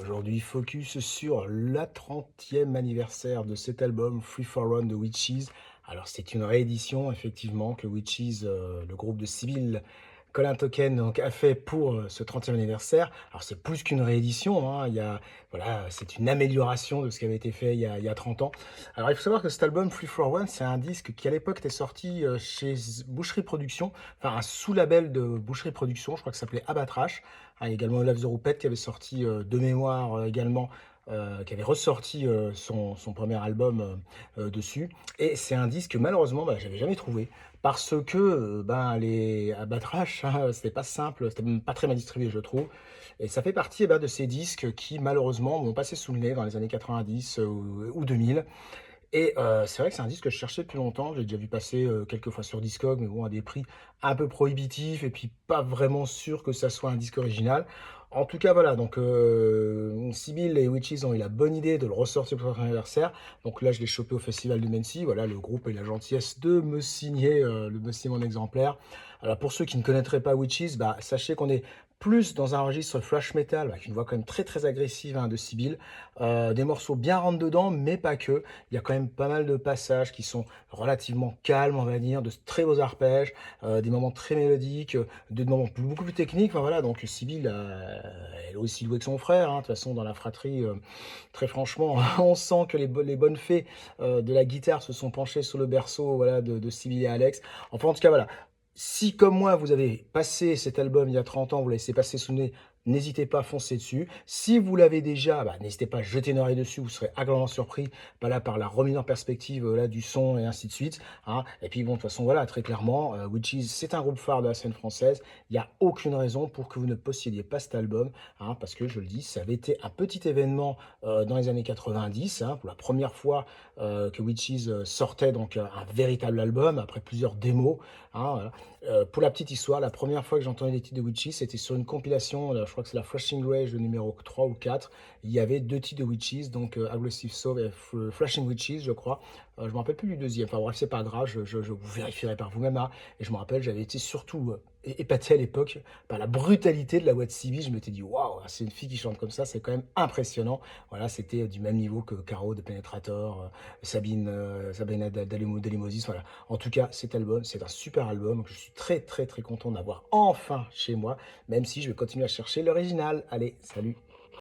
Aujourd'hui, focus sur la 30e anniversaire de cet album Free for Run de Witches. Alors, c'est une réédition, effectivement, que Witches, le groupe de Sibylle, Colin Token, donc, a fait pour ce 30e anniversaire. Alors, c'est plus qu'une réédition, hein, voilà, c'est une amélioration de ce qui avait été fait il y a 30 ans. Alors, il faut savoir que cet album Free for One, c'est un disque qui, à l'époque, était sorti chez Boucherie Productions, enfin, un sous-label de Boucherie Productions, je crois que ça s'appelait Abatrash. Il y a également Love the Roupette qui avait sorti de mémoire également, qui avait ressorti son premier album dessus. Et c'est un disque, malheureusement, bah, j'avais jamais trouvé. Parce que ben, les Abatrash, hein, c'était pas simple, c'était même pas très mal distribué, je trouve. Et ça fait partie de ces disques qui, malheureusement, m'ont passé sous le nez dans les années 90 ou 2000. Et c'est vrai que c'est un disque que je cherchais depuis longtemps. J'ai déjà vu passer, quelques fois sur Discog, mais bon, à des prix un peu prohibitifs et puis pas vraiment sûr que ça soit un disque original. En tout cas, voilà, donc Sibylle et Witches ont eu la bonne idée de le ressortir pour son anniversaire. Donc là, je l'ai chopé au festival de Mency. Voilà, le groupe a eu la gentillesse de me signer mon exemplaire. Alors pour ceux qui ne connaîtraient pas Witches, bah, sachez qu'on est plus dans un registre thrash metal, avec une voix quand même très, très agressive, hein, de Sibylle. Des morceaux bien rentre dedans, mais pas que. Il y a quand même pas mal de passages qui sont relativement calmes, on va dire, de très beaux arpèges, des moments très mélodiques, des moments beaucoup plus techniques. Enfin voilà, donc Sibylle, elle est aussi douée que son frère, hein. De toute façon, dans la fratrie, très franchement, on sent que les bonnes fées de la guitare se sont penchées sur le berceau, voilà, de Sibylle et Alex. Enfin, en tout cas, voilà. Si, comme moi, vous avez passé cet album il y a 30 ans, vous l'avez laissé passer sous le nez, n'hésitez pas à foncer dessus. Si vous l'avez déjà, bah, n'hésitez pas à jeter une oreille dessus, vous serez agréablement surpris par la remise en perspective là, du son et ainsi de suite, hein. Et puis bon, de toute façon, voilà, très clairement, Witches, c'est un groupe phare de la scène française. Il n'y a aucune raison pour que vous ne possédiez pas cet album, hein, parce que je le dis, ça avait été un petit événement dans les années 90, hein, pour la première fois que Witches sortait donc un véritable album après plusieurs démos, hein, voilà. Pour la petite histoire, la première fois que j'ai entendu les titres de Witches, c'était sur une compilation, je crois que c'est la Flashing Rage, le numéro 3 ou 4. Il y avait 2 titres de Witches, donc Aggressive Soul et Flashing Witches, je crois. Je me rappelle plus du deuxième. Enfin bref, c'est pas grave, je vous vérifierai par vous-même, hein. Et je me rappelle, j'avais été surtout épaté à l'époque par la brutalité de la voix de Sibylle. Je m'étais dit, waouh, c'est une fille qui chante comme ça, c'est quand même impressionnant. Voilà, c'était du même niveau que Caro de Penetrator, Sabrina Dalimosis. Voilà. En tout cas, cet album, c'est un super album. Donc je suis très, très, très content d'avoir enfin chez moi, même si je vais continuer à chercher l'original. Allez, salut!